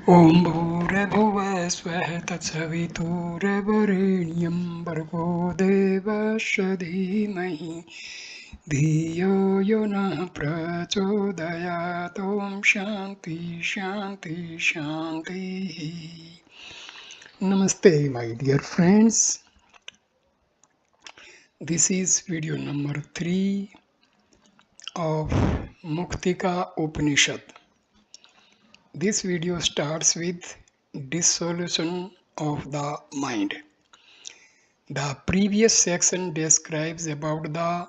ॐ भूर्भुवः स्वः तत्सवितुर्वरेण्यं भर्गो देवस्य धीमहि धियो यो नः प्रचोदयात् ॐ शान्ति शान्ति शान्तिः. Namaste, my dear friends. This is video number 3 of Muktika Upanishad. This video starts with dissolution of the mind. The previous section describes about the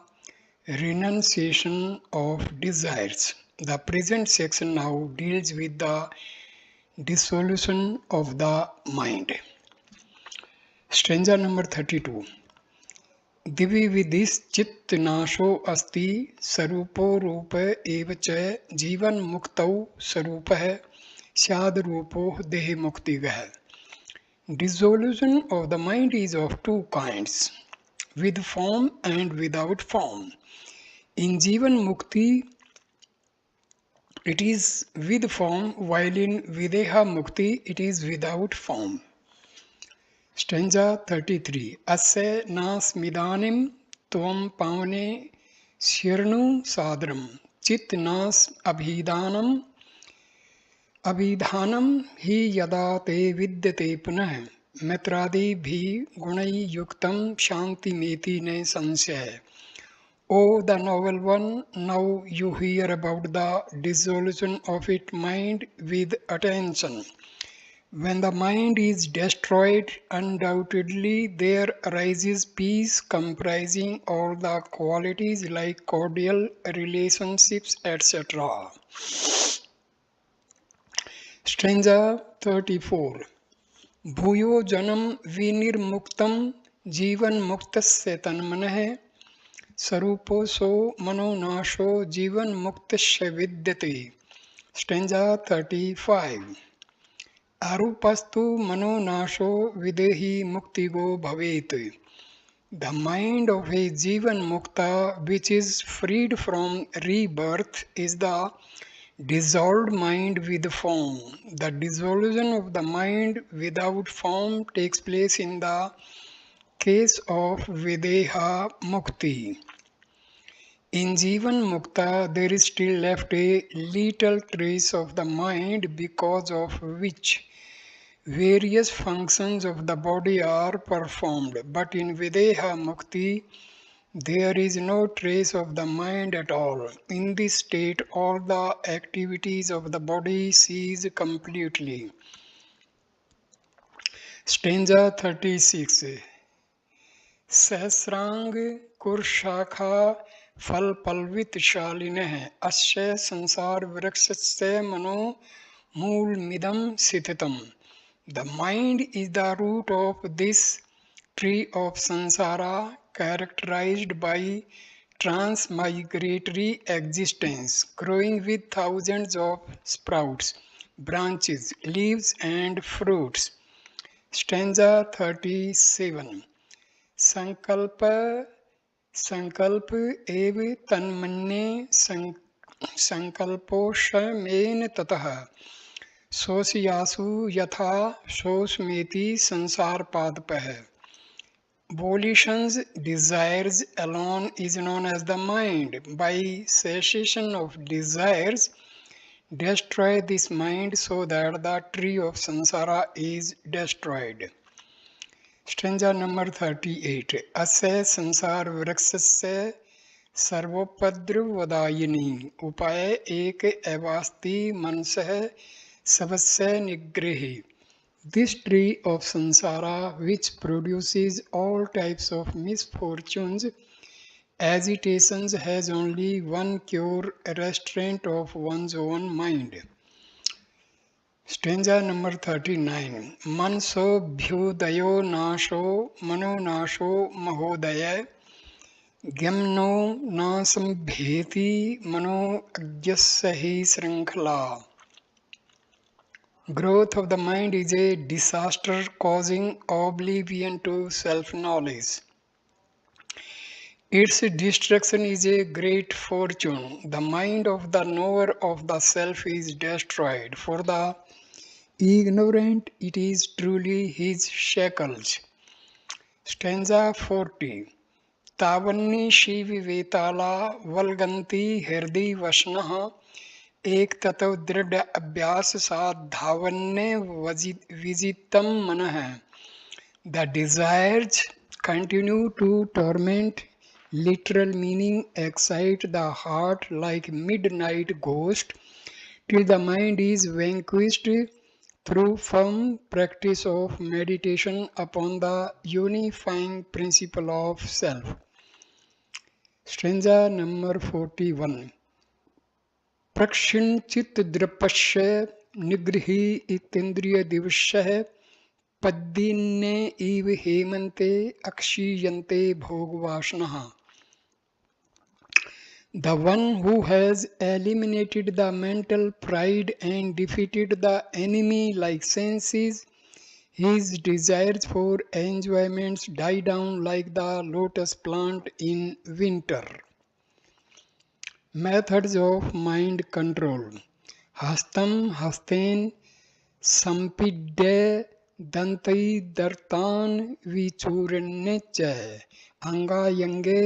renunciation of desires. The present section now deals with the dissolution of the mind. Stanza number 32. दिवि विधिश्चित् नाशो अस्ति स्वरूपो रूप एव च जीवन मुक्तौ स्वरूपः स्याद् रूपो देह मुक्तिगः. Dissolution of the mind is of two kinds, with form and without form. In Jivan Mukti, it is with form, while in Videha Mukti, it is without form. Stanza 33. Asya nasmidanim tvam pavane shirnu sadram chit nas abhidanam अभिधानम ही यदा ते विद्यते पुनः मित्रादिभि गुणै युक्तम शांति मेति न संशय. Oh, the novel one, now you hear about the dissolution of its mind with attention. When the mind is destroyed, undoubtedly there arises peace comprising all the qualities like cordial relationships, etc. Stanza 34. भूयो जन्म विनिर्मुक्तं जीवन मुक्तस्य तन्मनः स्वरूपो सो मनोनाशो जीवन मुक्तस्य विद्यते. Stanza 35. आरूपस्तु मनोनाशो विदेहि मुक्तिगो भवेत्. The mind of a Jivan Mukta which is freed from rebirth is the dissolved mind with form. The dissolution of the mind without form takes place in the case of Videha Mukti. In Jivan Mukta, there is still left a little trace of the mind because of which various functions of the body are performed. But in Videha Mukti, there is no trace of the mind at all. In this state, all the activities of the body cease completely. Stanza 36. सहस्रांग कुरशाखा फल पल्वित शालिनः अस्य संसार वृक्षस्य मनो मूलमिदं स्थितम्. The mind is the root of this tree of samsara, characterized by transmigratory existence, growing with thousands of sprouts, branches, leaves, and fruits. Stanza 37. संकल्प एव तन्मन्ये संकल्पोषमेन ततः शोषयासु यथा शोषमेति संसारपादपः. Volitions, desires alone is known as the mind. By cessation of desires, destroy this mind so that the tree of samsara is destroyed. Stanza number 38. Asya samsar vrikshasya सर्वोपद्रवदायिनी उपाय एक एवास्ति मनसः savasya nigrehi. This tree of samsara, which produces all types of misfortunes, agitations, has only one cure: restraint of one's own mind. Stanza number 39. Manso bhyudayo nasho mano nasho mahodaya gyamno na sambheti mano agyasya hi srinkhala. Growth of the mind is a disaster causing oblivion to self-knowledge. Its destruction is a great fortune. The mind of the knower of the self is destroyed. For the Ignorant, it is truly his shackles. Stanza 40. तावन्नी शिविवेताला वल्गन्ति हृदि वशनः एक ततो दृढ़ अभ्यास साध धावन्ने विजितम मनः. The desires continue to torment, literal meaning excite the heart like midnight ghost, till the mind is vanquished through firm practice of meditation upon the unifying principle of self. Stanza number 41. प्रक्षिणचित द्रपश्य निगृही इतेन्द्रिय दिवश्यः पद्दिन्ने इव हेमन्ते अक्षीयन्ते भोगवासनः. The one who has eliminated the mental pride and defeated the enemy like senses, his desires for enjoyments die down like the lotus plant in winter. Methods of mind control. Hastam hasten sampidya dantai dartan vichurne च अंगायंगे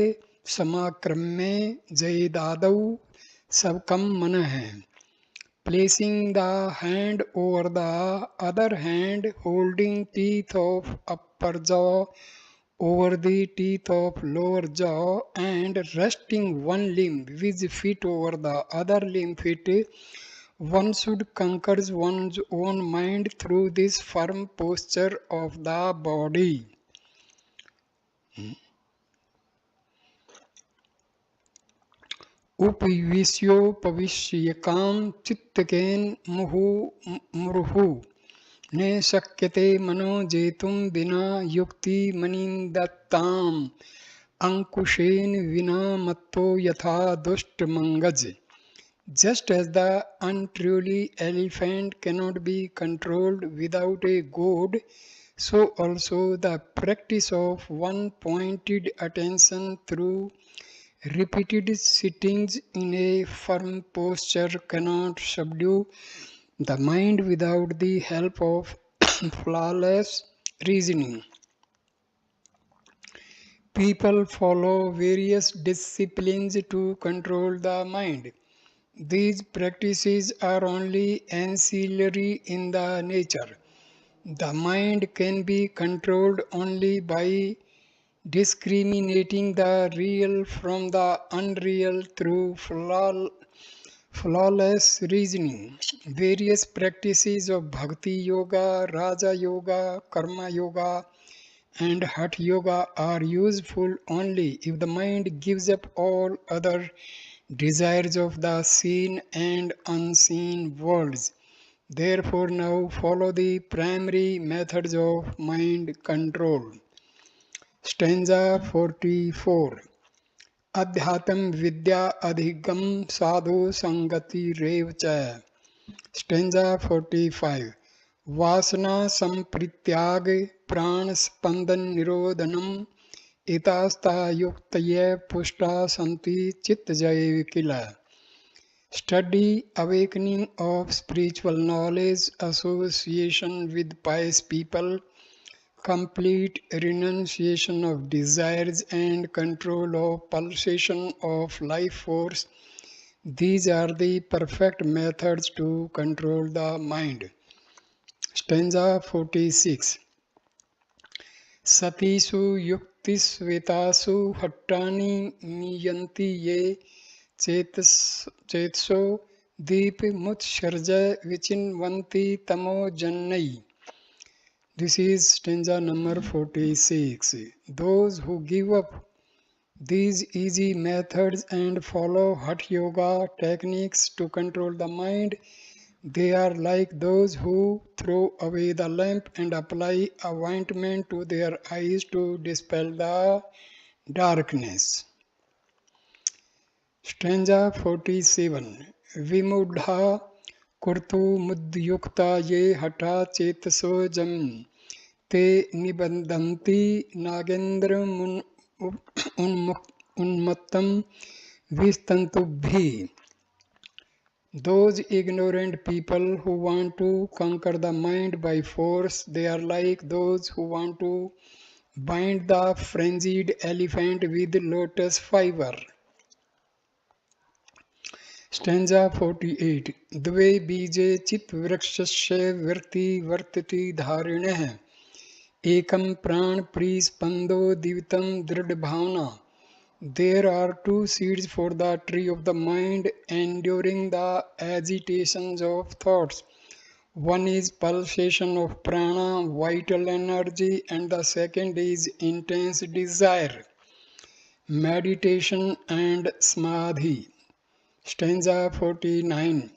समाक्रम्य जयदादौ सबकम मन है. Placing the hand over the other hand, holding teeth of upper jaw over the teeth of lower jaw, and resting one limb with feet over the other limb feet, one should conquer one's own mind through this firm posture of the body. उपविश्योपविश्यकाम चित्तकेन मुहुर्मुहुः ने शक्यते मनो जेतुम बिना युक्ति मनिंदताम अंकुशेन विना मत्तो यथा दुष्ट मंगज. Just as the unruly elephant cannot be controlled without a goad, so also the practice of one-pointed attention through repeated sittings in a firm posture cannot subdue the mind without the help of flawless reasoning. People follow various disciplines to control the mind. These practices are only ancillary in the nature. The mind can be controlled only by discriminating the real from the unreal through flawless reasoning. Various practices of Bhakti Yoga, Raja Yoga, Karma Yoga, and Hatha Yoga are useful only if the mind gives up all other desires of the seen and unseen worlds. Therefore, now follow the primary methods of mind control. Stanza 44. Adhyatam vidya adhigam sadhu sangati rev cha. Stanza 45. Vasana samprityag pran spandan nirodhanam itasta yuktaya pushta santi chit jaya kila. Study, awakening of spiritual knowledge, association with pious people, complete renunciation of desires and control of pulsation of life force. These are the perfect methods to control the mind. Stanza 46. Satisu yuktisvetasu hattani niyanti ye chetso deep mutsharja vichinvanti tamo jannai. This is stanza number 46. Those who give up these easy methods and follow Hatha Yoga techniques to control the mind, they are like those who throw away the lamp and apply a ointment to their eyes to dispel the darkness. Stanza 47. Vimudha kurtu mudyukta ye hatha chetaso jam te nibandanti nagendra unmattam vistantubhi. Those ignorant people who want to conquer the mind by force, they are like those who want to bind the frenzied elephant with lotus fiber. Stanza 48. Dve बीजे चित वृक्षस्य वर्ति वर्तति धारिणः एकम प्राण प्रीस्पंदो दिवितम दृढ़ भावना. There are two seeds for the tree of the mind, enduring the agitations of thoughts. One is pulsation of prana, vital energy, and the second is intense desire, meditation and samadhi. Stanza 49.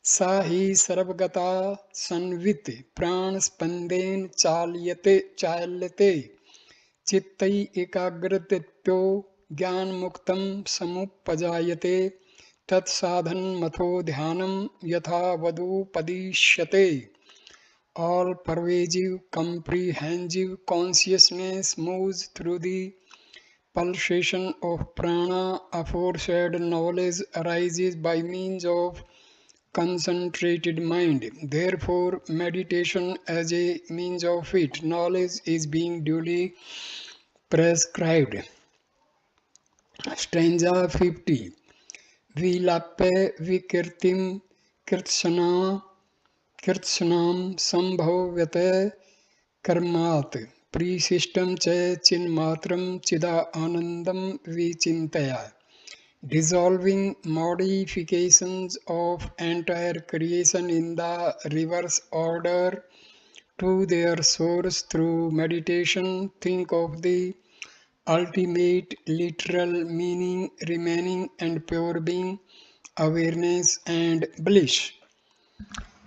सा ही सर्वगता संवित प्राण स्पंदेन चाल्यते चित्तै एकाग्रतित्यो ज्ञान मुक्तम समुपजायते तत्साधन मथो ध्यानम यथा वदुपदिश्यते. All pervasive, comprehensive consciousness moves through the pulsation of prana. Aforesaid knowledge arises by means of concentrated mind. Therefore, meditation as a means of it, knowledge is being duly prescribed. Stanza 50. Vilape vikirtim kirtsanam sambhavyate karmat prisishtam cha chinmatram chida anandam vichintaya. Dissolving modifications of entire creation in the reverse order to their source through meditation, think of the ultimate literal meaning remaining and pure being, awareness and bliss.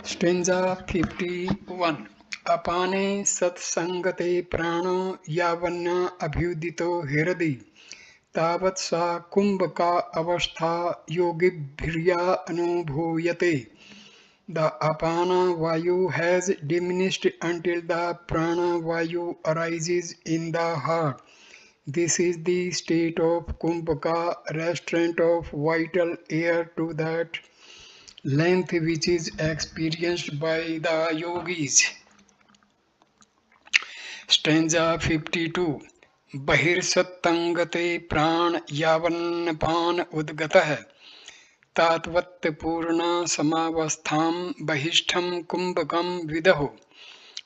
Stanza 51. Apane satsangate prano yavanna abhyudito hiradi तावत् सा कुंभ का अवस्था योगिभिर्या अनुभूयते. The apana vayu has diminished until the prana vayu arises in the heart. This is the state of kumbhaka, restraint of vital air to that length which is experienced by the yogis. Stanza 52. बहिर्सत्तंगते प्राण यावन्नपान उद्गतः तात्वत्पूर्ण समावस्थाम बहिष्ठम कुंभकम विदहो.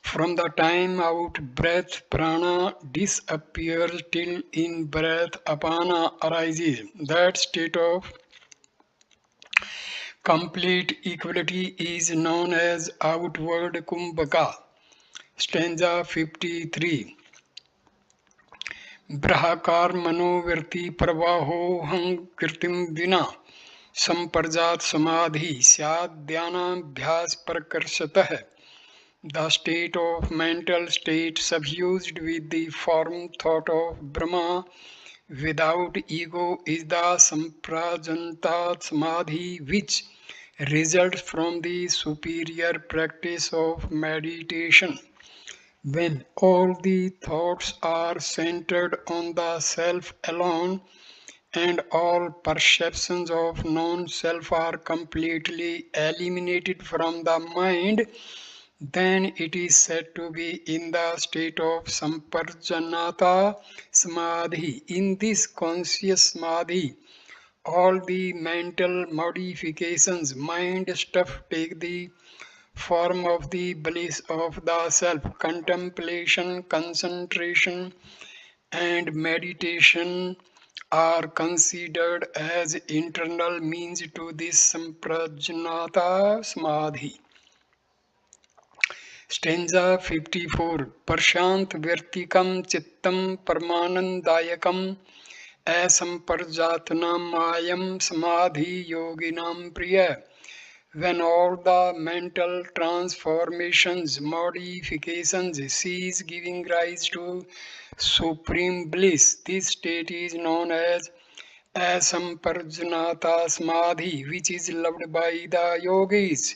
From the time out breath prana disappears till in breath apana arises. That state of complete equality is known as outward kumbhaka. Stanza 53. ब्रहाकार मनोवृत्ति प्रवाहो हं कृतिम विना संपर्जात समाधि स्यात् ध्यानाभ्यास प्रकर्षतः. The state of mental state suffused with the form thought of Brahma without ego is the samprajanta samadhi which results from the superior practice of meditation. When all the thoughts are centered on the self alone and all perceptions of non-self are completely eliminated from the mind, then it is said to be in the state of samparjanata samadhi. In this conscious samadhi, all the mental modifications, mind stuff, take the form of the bliss of the self. Contemplation, concentration, and meditation are considered as internal means to this samprajnata samadhi. Stanza 54. Prashant virtikam chittam parmanandayakam asamparjatnam ayam samadhi yoginam priya. When all the mental transformations, modifications cease giving rise to supreme bliss, this state is known as asamparjanata samadhi, which is loved by the yogis.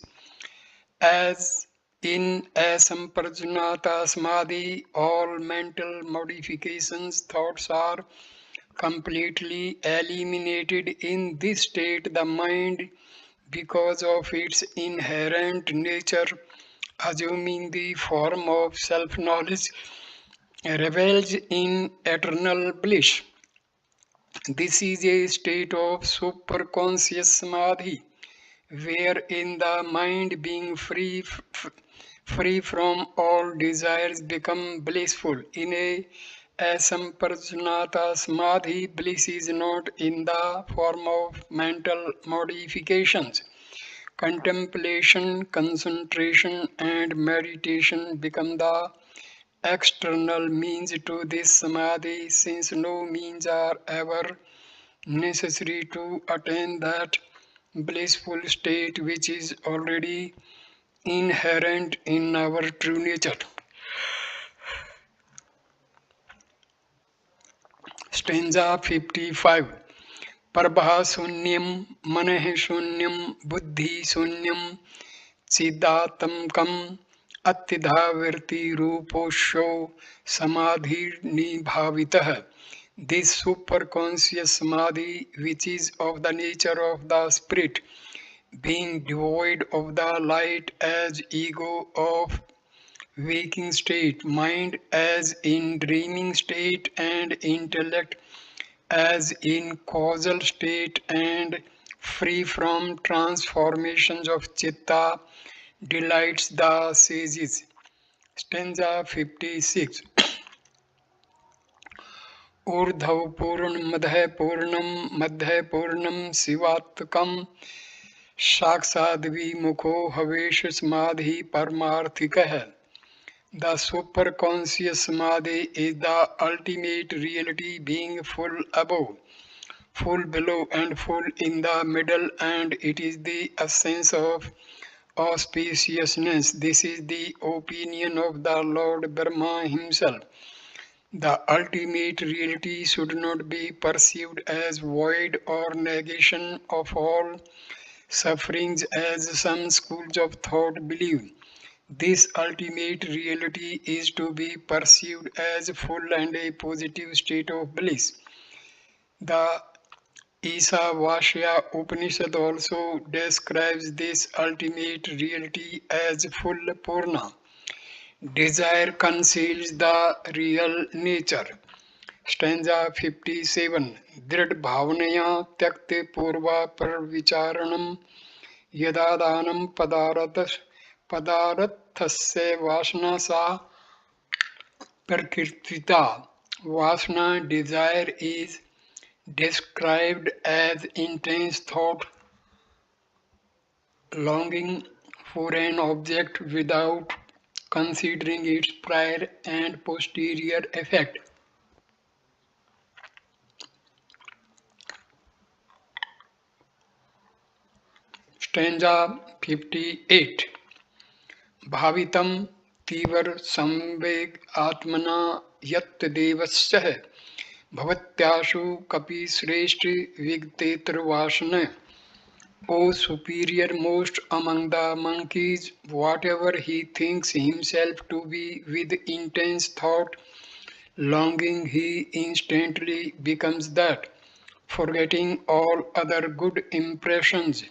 As in asamparjanata samadhi, all mental modifications, thoughts are completely eliminated. In this state, the mind because of its inherent nature, assuming the form of self-knowledge, revels in eternal bliss. This is a state of superconscious samadhi, wherein the mind, being free from all desires, become blissful. In a asamprajnata samadhi, bliss is not in the form of mental modifications. Contemplation, concentration, and meditation become the external means to this samadhi, since no means are ever necessary to attain that blissful state which is already inherent in our true nature. Stanza 55. Prabha sunyam, manah sunyam, buddhi sunyam, चिदात्मकम् अत्यधावर्ति samadhi nibhavitah. This superconscious samadhi, which is of the nature of the spirit, being devoid of the light as ego of waking state, mind as in dreaming state, and intellect as in causal state, and free from transformations of chitta, delights the sages. Stanza 56. ऊर्ध्व पूर्णमदः पूर्णं मध्यः पूर्णं शिवात्मकम् साक्षाद्विमुखो हवेश समाधि परमार्थिकः. The superconscious samadhi is the ultimate reality, being full above, full below, and full in the middle, and it is the essence of auspiciousness. This is the opinion of the Lord Brahma himself. The ultimate reality should not be perceived as void or negation of all sufferings, as some schools of thought believe. This ultimate reality is to be perceived as full and a positive state of bliss. The Isavasya Upanishad also describes this ultimate reality as full Purna. Desire conceals the real nature. Stanza 57. Drid bhavanaya tyakte purva parvicharanam yadadanam पदार्थस्य वासना सा prakritita. Vasana, desire, is described as intense thought, longing for an object without considering its prior and posterior effect. Stanza 58. भावितं तीव्र संवेग आत्मना यत् देवस्य भवत्याशु कपि श्रेष्ठ विगतेतर वासना. O superior most among the monkeys, whatever he thinks himself to be with intense thought, longing, he instantly becomes that, forgetting all other good impressions.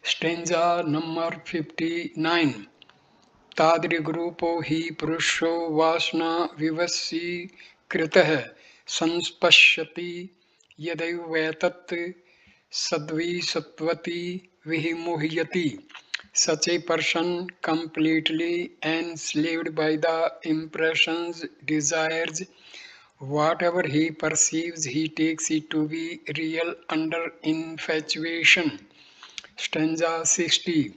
Stanza number 59. तादृग्रूपो हि पुरुषो वासना विवशीकृतः संस्पश्यति यदैवेतत् सद्विसत्वति विमुह्यति. Such a person, completely enslaved by the impressions, desires, whatever he perceives, he takes it to be real under infatuation. Stanza 60.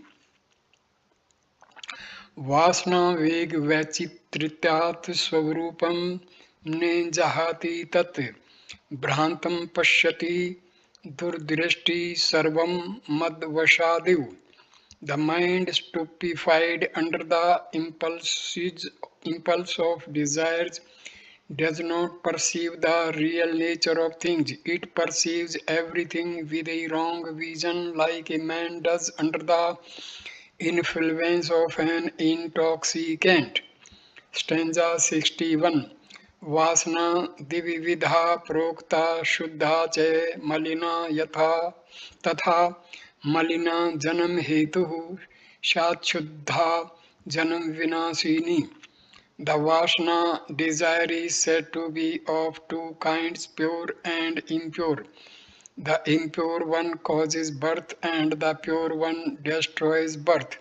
वासना वेग वैचित्र्यात् स्वरूपं न जहाति तत् भ्रांतं पश्यति दुर्दृष्टि सर्वं मदवशादिव. The mind, stupefied under the impulse of desires, does not perceive the real nature of things. It perceives everything with a wrong vision, like a man does under the influence of an intoxicant. Stanza 61. वासना द्विविधा प्रोक्ता शुद्धा च मलिना यथा तथा मलिना जन्म हेतु साक्षुद्धा जन्म विनाशिनी. The Vasana desire is said to be of two kinds, pure and impure. The impure one causes birth and the pure one destroys birth.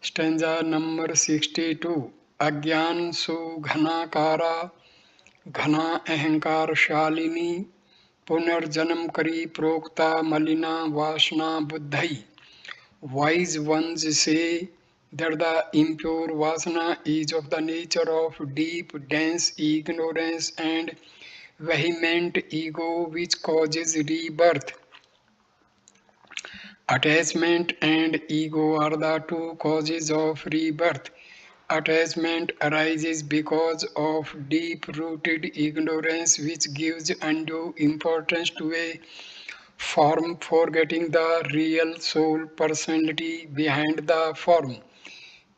Stanza number 62. अज्ञान सुघनाकारा घना अहंकार शालिनी पुनर्जन्म करी प्रोक्ता मलिना वासना बुद्धि. Wise ones say that the impure vasana is of the nature of deep, dense ignorance and vehement ego which causes rebirth. Attachment and ego are the two causes of rebirth. Attachment arises because of deep-rooted ignorance which gives undue importance to a form, forgetting the real soul personality behind the form.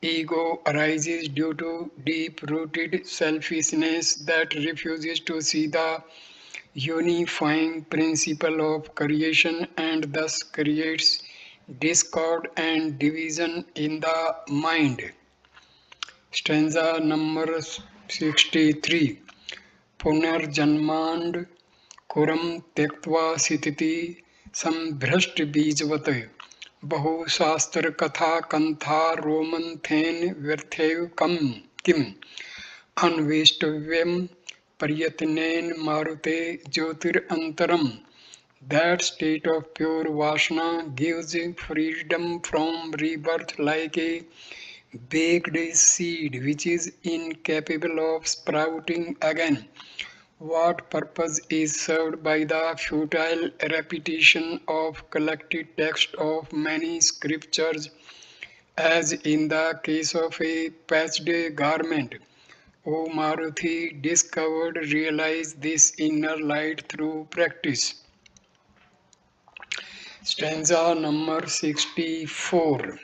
Ego arises due to deep-rooted selfishness that refuses to see the unifying principle of creation and thus creates discord and division in the mind. Stanza number 63. पुनर्जन्मांड Kurram त्यक्त्वा सितिति संभ्रष्ट बीजवत बहुशास्त्र कथा कंथा रोमंथेन व्यर्थेव कम किम अन्वेष्टव्यम प्रयत्नेन मारुते ज्योतिरंतरम. That state of pure vasana gives freedom from rebirth like a baked seed which is incapable of sprouting again. What purpose is served by the futile repetition of collected text of many scriptures, as in the case of a patched garment? O Maruti, discovered, realize this inner light through practice. Stanza number 64.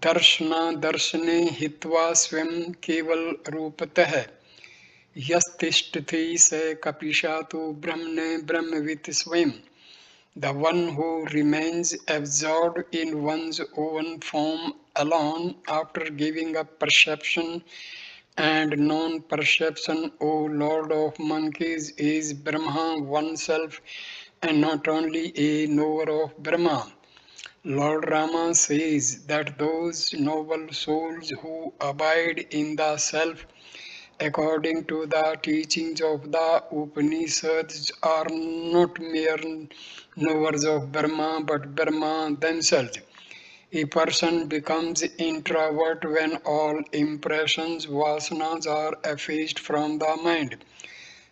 दर्शना दर्शने हित्वा स्वयं केवल रूपतः यस्तिष्ठति स कपिशा तु ब्रह्मणे ब्रह्मवित् स्वयं. The one who remains absorbed in one's own form alone after giving up perception and non-perception, O Lord of monkeys, is Brahma oneself and not only a knower of Brahma. Lord Rama says that those noble souls who abide in the self according to the teachings of the Upanishads are not mere knowers of Brahma but Brahma themselves. A person becomes introvert when all impressions, vasanas are effaced from the mind.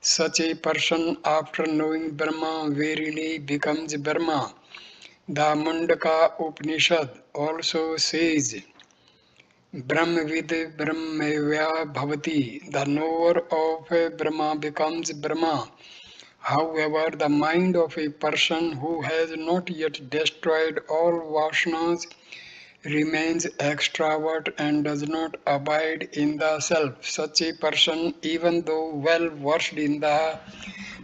Such a person, after knowing Brahma, verily becomes Brahma. The Mundaka Upanishad also says, Brahmavid Brahmavya Bhavati. The knower of Brahma becomes Brahma. However, the mind of a person who has not yet destroyed all vasanas remains extrovert and does not abide in the self. Such a person, even though well versed in the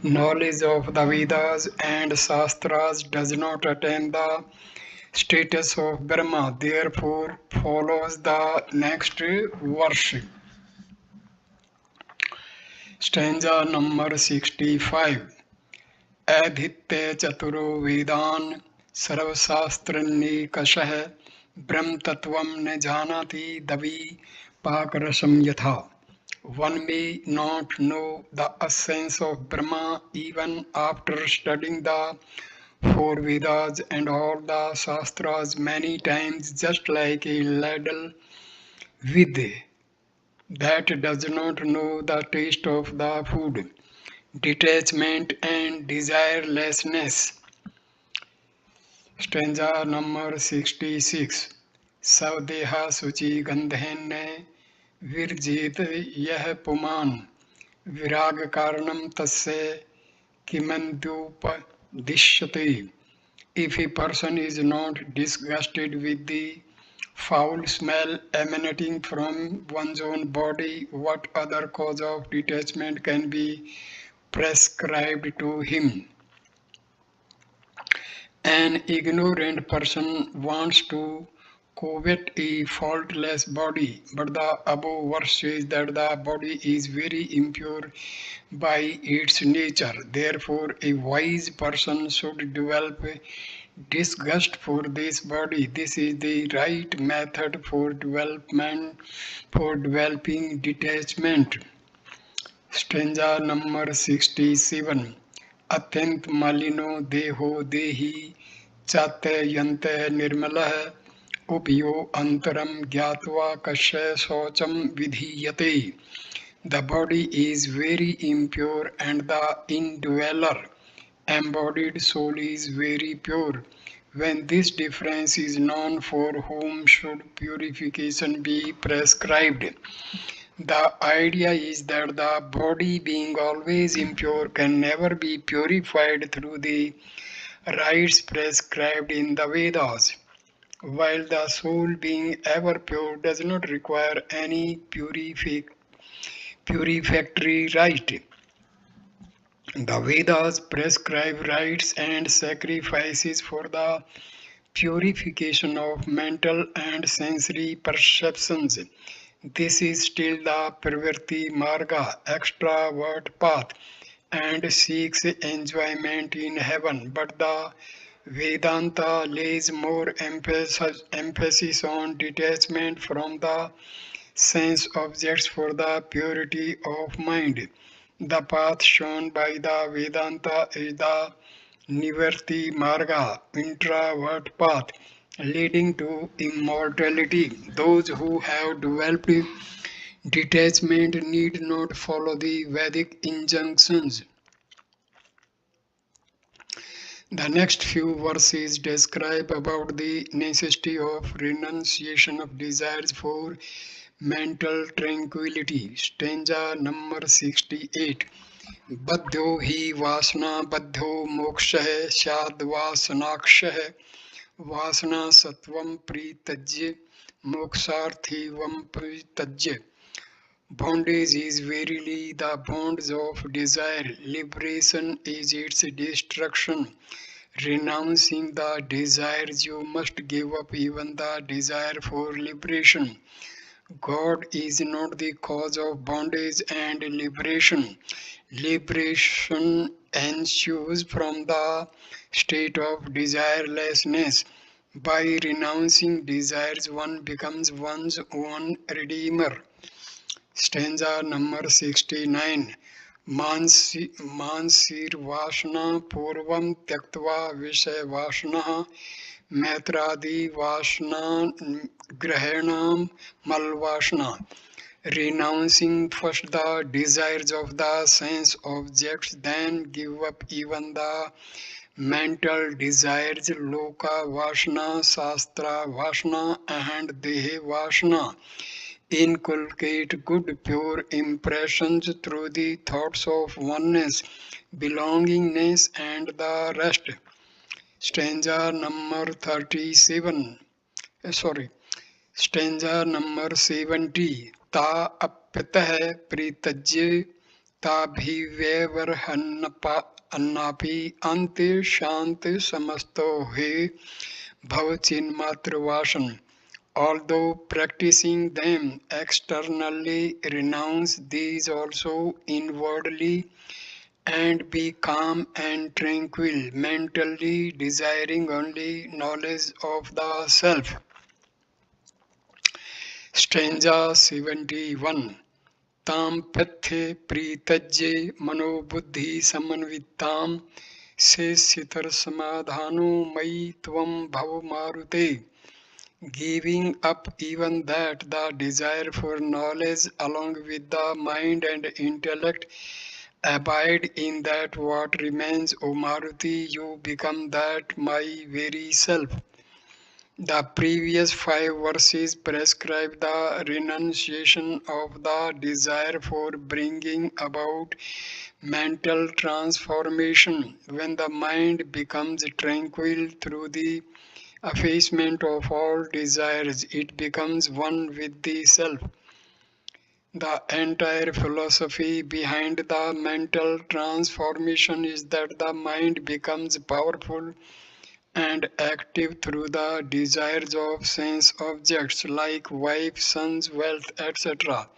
knowledge of the Vedas and Shastras, does not attain the status of Brahma. Therefore, follows the next verse. Stanza number 65. Adhitya chaturo vedan sarvasastranekashah ब्रह्म तत्वम न जानति दवी पाकरसम यथा. One may not know the essence of Brahma even after studying the four Vedas and all the Shastras many times, just like a ladle with that does not know the taste of the food. Detachment and desirelessness. Stanza number 66. Savdeha suchi gandhenne virjit yah puman virag karanam tasya kimandupadishyate. If a person is not disgusted with the foul smell emanating from one's own body, what other cause of detachment can be prescribed to him? An ignorant person wants to covet a faultless body, but the above verse says that the body is very impure by its nature. Therefore, a wise person should develop disgust for this body. This is the right method for developing detachment. Stanza number 67. अत्यंत मालिनो देहो देहि चात्ययन्तः निर्मलः उभयो अंतरम ज्ञात्वा कस्य शौचम विधीयते. The body is very impure and the indweller, embodied soul, is very pure. When this difference is known, for whom should purification be prescribed? The idea is that the body, being always impure, can never be purified through the rites prescribed in the Vedas, while the soul, being ever pure, does not require any purificatory rite. The Vedas prescribe rites and sacrifices for the purification of mental and sensory perceptions. This is still the Pravritti Marga, extravert path, and seeks enjoyment in heaven. But the Vedanta lays more emphasis on detachment from the sense objects for the purity of mind. The path shown by the Vedanta is the Nivarti Marga, introvert path, leading to immortality. Those who have developed detachment need not follow the Vedic injunctions. The next few verses describe about the necessity of renunciation of desires for mental tranquility. Stanza number 68. बद्धो हि वासना बद्धो मोक्षः स्याद्वासनाक्षः वासना सत्वं प्रीतज्य मोक्षार्थी वं परित्यज्य. Bondage is verily the bonds of desire, liberation is its destruction. Renouncing the desires, you must give up even the desire for liberation. God is not the cause of bondage and liberation. Liberation ensues from the state of desirelessness. By renouncing desires, one becomes one's own redeemer. Stanza number 69. मानसीर्वासना पूर्वं त्यक्त्वा विषयवासनः मैत्रादिवासनाग्रहेणां मलवासना. Renouncing first the desires of the sense objects, then give up even the mental desires, loka vasana, sastra vasana, and dehe vasana. Inculcate good, pure impressions through the thoughts of oneness, belongingness, and the rest. Stanza number 37. Sorry. Stanza number 70. ता अप्यतः प्रीतज्य ताभिव्यवहन्नापि अन्ते शांत समस्तो हे भवचिन्मात्र Vasan. Although practicing them externally, renounce these also inwardly and be calm and tranquil, mentally desiring only knowledge of the self. Stanza 71. ताम पथ्य प्रीतज्ये मनोबुद्धि समन्विताम से सितर समाधानो मयि त्वं भव मारुते. Giving up even that, the desire for knowledge along with the mind and intellect, abide in that what remains, O Maruti, you become that my very self. The previous 5 verses prescribe the renunciation of the desire for bringing about mental transformation. When the mind becomes tranquil through the effacement of all desires. It becomes one with the self. The entire philosophy behind the mental transformation is that the mind becomes powerful and active through the desires of sense objects like wife, sons, wealth, etc.,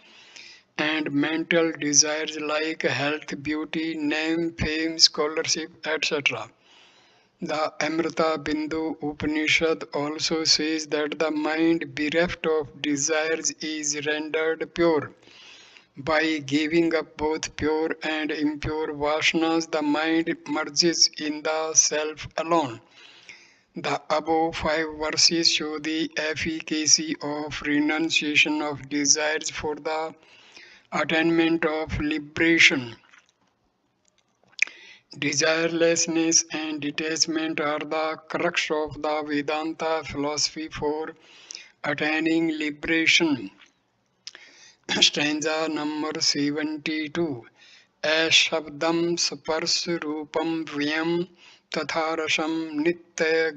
and mental desires like health, beauty, name, fame, scholarship, etc. The Amrita Bindu Upanishad also says that the mind bereft of desires is rendered pure. By giving up both pure and impure vasanas, the mind merges in the self alone. The above five verses show the efficacy of renunciation of desires for the attainment of liberation. Desirelessness and detachment are the crux of the Vedanta philosophy for attaining liberation. Stanza number 72. Ashabdam स्पर्श रूपम व्यम तथा रसम नित्य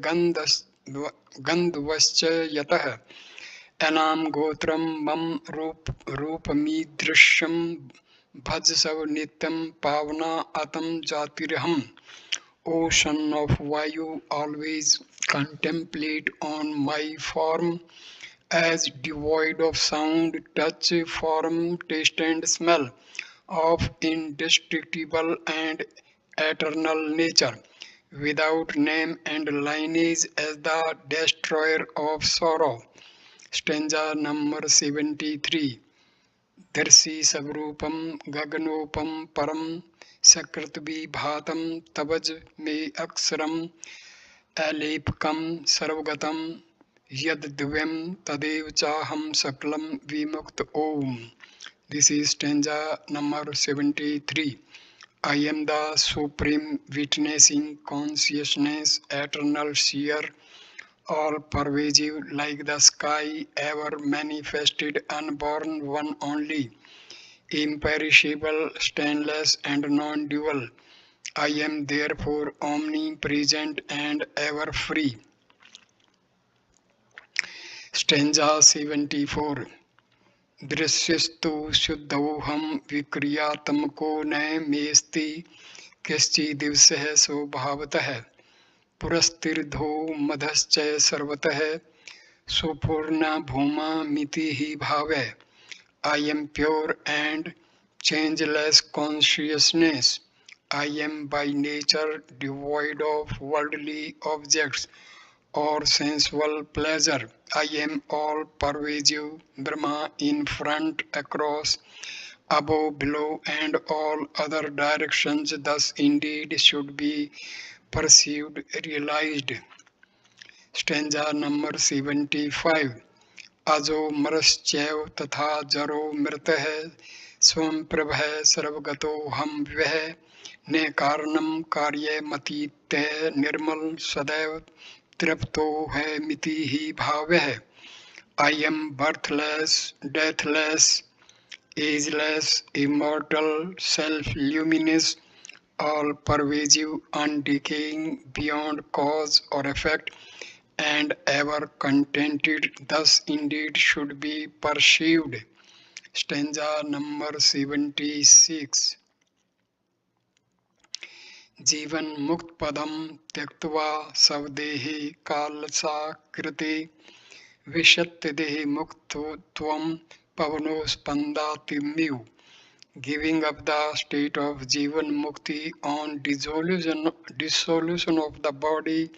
गंधवश्च यतः एनाम गोत्रम मम रूपमीदृश्यम भज सव नित्यम पावना अतम जातिरहम. O son of Vayu, always contemplate on my form as devoid of sound, touch, form, taste, and smell, of indestructible and eternal nature, without name and lineage, as the destroyer of sorrow. Stanza number 73. दर्शी स्वरूपम गगनोपम परम सकृत विभातम तवज में अक्षरम अलेपकम सर्वगतम यद्द्वयम तदेव चाहम सकलम विमुक्त ओम. This is stanza number 73. I am the supreme witnessing consciousness, eternal seer, all pervasive like the sky, ever manifested, unborn, one only, imperishable, stainless, and non-dual. I am therefore omnipresent and ever free. Stanza 74. दृश्यस्तु शुद्धोऽहं विक्रियात्मको न मेऽस्ति कश्चिद्दिवसः स्वभावतः पुरस्तिर्धो मधश्च सर्वतः सुपूर्णा भूमा मिति हि भावे. I am pure and changeless consciousness. I am by nature devoid of worldly objects or sensual pleasure. I am all pervasive Brahma, in front, across, above, below, and all other directions. Thus indeed should be perceived, realized. Stanza number 75. अजो मरश्चैव तथा जरो मृतः स्वं प्रभः सर्वगतो हम वह ने कारणम कार्यमतीत्य निर्मल सदैव तृप्तो है मिति ही भावः. I am birthless, deathless, ageless, immortal, self-luminous, all pervasive, undecaying, beyond cause or effect, and ever contented. Thus indeed should be perceived. Stanza number 76. जीवन मुक्त पदम त्यक्त्वा स्वदेहे कालसाकृते विशत्य देहे मुक्तत्वम पवनो स्पंदातिमिव. Giving up the state of Jivan Mukti on dissolution of the body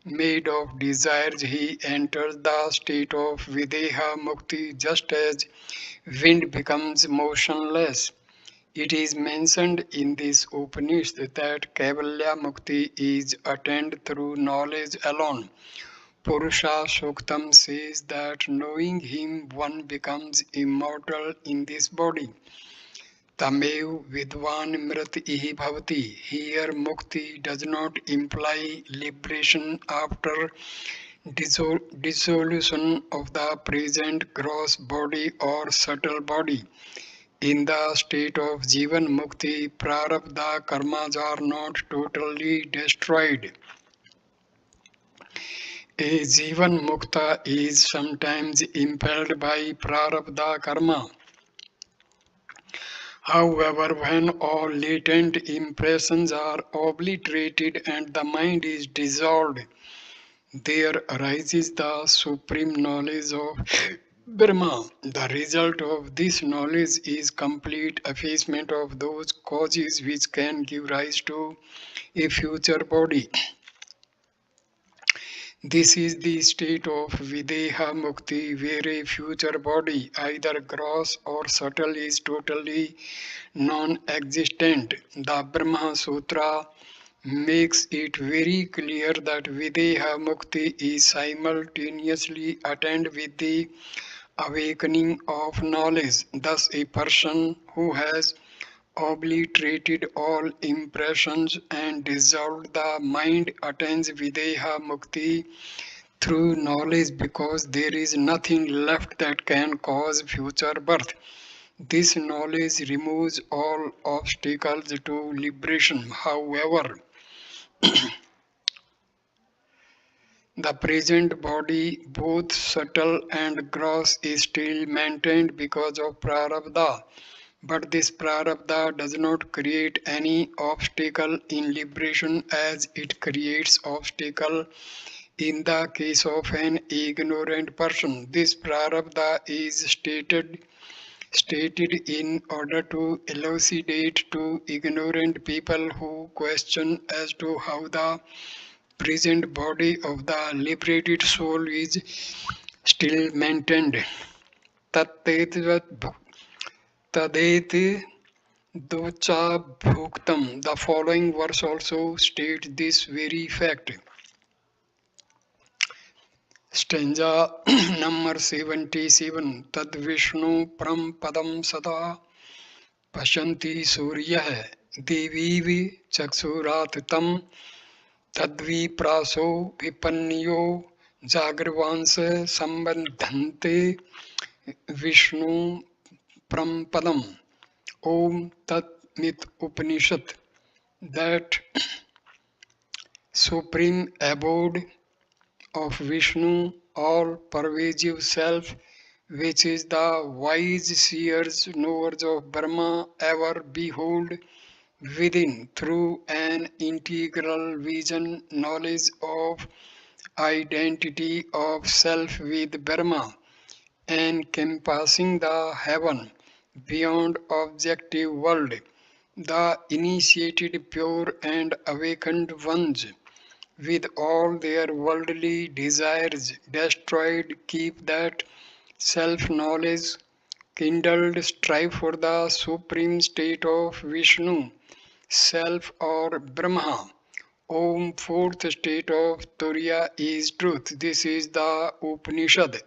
made of desires, he enters the state of Videha Mukti just as wind becomes motionless. It is mentioned in this Upanishad that Kaivalya Mukti is attained through knowledge alone. Purusha Suktam says that knowing him one becomes immortal in this body. Tamev Vidvan Mrit Ihi Bhavati. Here Mukti does not imply liberation after dissolution of the present gross body or subtle body. In the state of Jivan Mukti, Prarabdha karmas are not totally destroyed. A Jivan Mukta is sometimes impelled by Prarabdha Karma. However, when all latent impressions are obliterated and the mind is dissolved, there arises the supreme knowledge of Brahma. The result of this knowledge is complete effacement of those causes which can give rise to a future body. This is the state of Videha Mukti, where a future body, either gross or subtle, is totally non existent. The Brahma Sutra makes it very clear that Videha Mukti is simultaneously attained with the awakening of knowledge. Thus, a person who has obliterated all impressions and dissolved the mind attains Videha Mukti through knowledge because there is nothing left that can cause future birth. This knowledge removes all obstacles to liberation. However, the present body, both subtle and gross, is still maintained because of prarabdha. But this prarabdha does not create any obstacle in liberation as it creates obstacle in the case of an ignorant person. This prarabdha is stated in order to elucidate to ignorant people who question as to how the present body of the liberated soul is still maintained. Tattetvat Tadet docha bhuktam. The following verse also states this very fact. Stanza number 77. Tad Vishnu Pram Padam Sada Pashanti Surya Devi Chaksurat Tam Tadvi Praso Vipanyo Jagrvansa Sambandhante Vishnu Pram Padam. Om Tat Mit Upanishad. That supreme abode of Vishnu, all pervasive self, which is the wise seers, knowers of Brahma, ever behold within through an integral vision, knowledge of identity of self with Brahma, encompassing the heaven beyond objective world. The initiated, pure, and awakened ones, with all their worldly desires destroyed, keep that self knowledge kindled, strive for the supreme state of Vishnu, self or Brahma. Om, fourth state of Turiya is truth. This is the Upanishad.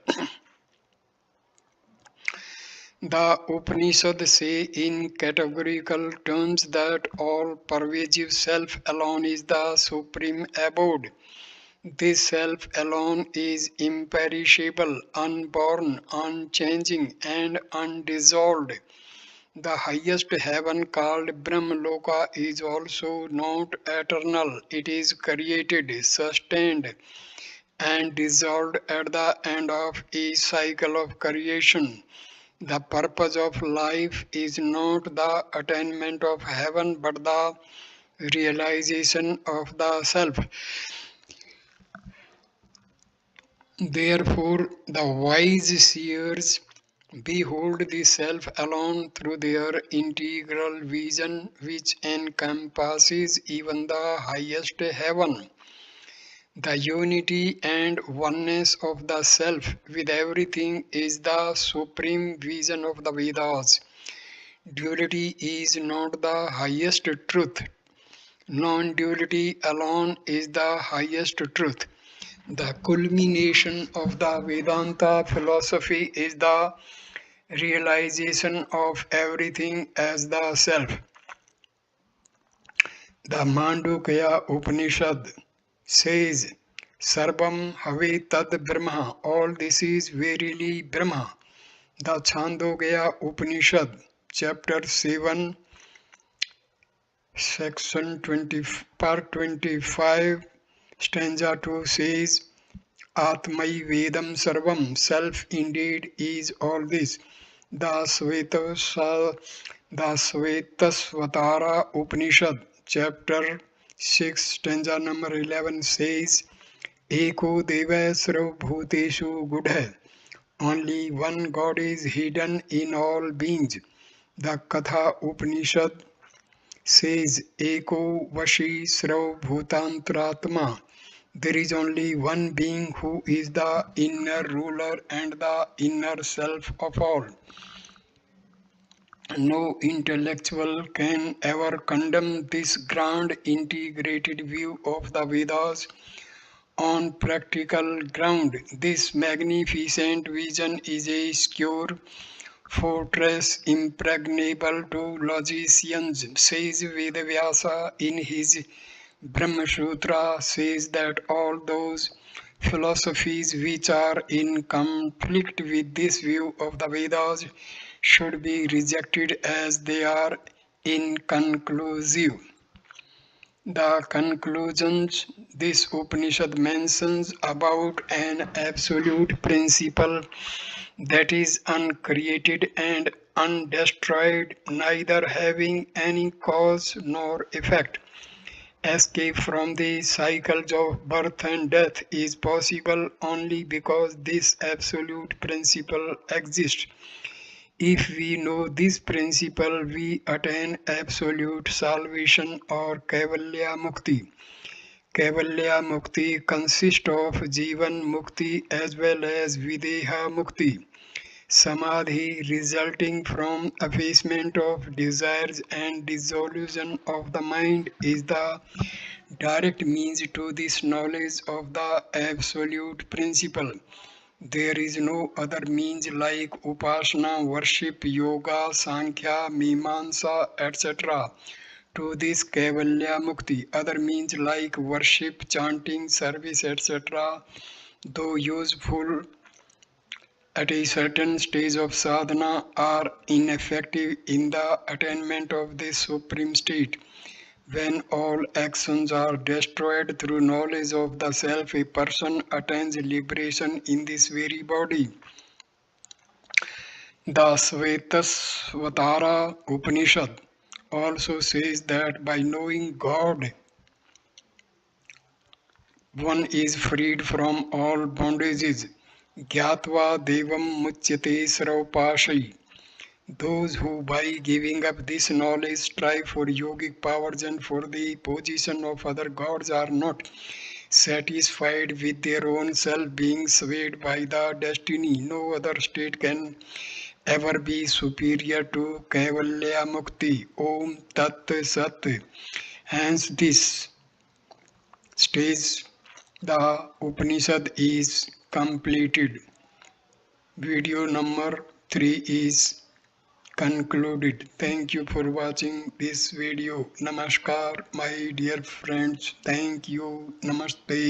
The Upanishad say in categorical terms that all pervasive self alone is the supreme abode. This self alone is imperishable, unborn, unchanging, and undissolved. The highest heaven called Brahmaloka is also not eternal. It is created, sustained, and dissolved at the end of each cycle of creation. The purpose of life is not the attainment of heaven but the realization of the self. Therefore, the wise seers behold the self alone through their integral vision, which encompasses even the highest heaven. The unity and oneness of the self with everything is the supreme vision of the Vedas. Duality is not the highest truth. Non-duality alone is the highest truth. The culmination of the Vedanta philosophy is the realization of everything as the self. The Mandukya Upanishad says, Sarvam Have Tad Brahma, all this is verily Brahma. The Chandogya Upanishad, chapter 7, section 20, part 25, stanza 2 says, Atmai Vedam Sarvam, self indeed is all this. The Svetasvatara Upanishad, chapter 6, stanza number 11 says, Eko Deva Sarvabhuteshu Gudha. Only one God is hidden in all beings. The Katha Upanishad says, Eko Vashi Srav Bhutantratma. There is only one being who is the inner ruler and the inner self of all. No intellectual can ever condemn this grand integrated view of the Vedas on practical ground. This magnificent vision is a secure fortress impregnable to logicians, says Vedavyasa in his Brahmasutra, says that all those philosophies which are in conflict with this view of the Vedas should be rejected as they are inconclusive. The conclusions this Upanishad mentions about an absolute principle that is uncreated and undestroyed, neither having any cause nor effect. Escape from the cycles of birth and death is possible only because this absolute principle exists. If we know this principle, we attain absolute salvation or Kaivalya Mukti. Kaivalya Mukti consists of Jivan Mukti as well as Videha Mukti. Samadhi resulting from effacement of desires and dissolution of the mind is the direct means to this knowledge of the absolute principle. There is no other means like upasana, worship, yoga, sankhya, mimamsa, etc. to this Kaivalya Mukti. Other means like worship, chanting, service, etc., though useful at a certain stage of sadhana, are ineffective in the attainment of this supreme state. When all actions are destroyed through knowledge of the self, a person attains liberation in this very body. The Svetasvatara Upanishad also says that by knowing God, one is freed from all bondages. Gyatva Devam Muchyate Sraupashai. Those who, by giving up this knowledge, strive for yogic powers and for the position of other gods are not satisfied with their own self being swayed by the destiny. No other state can ever be superior to Kaivalya Mukti. Om Tat Sat. Hence, this stage, the Upanishad is completed. Video number 3 is concluded. Thank you for watching this video. Namaskar, my dear friends. Thank you. Namaste.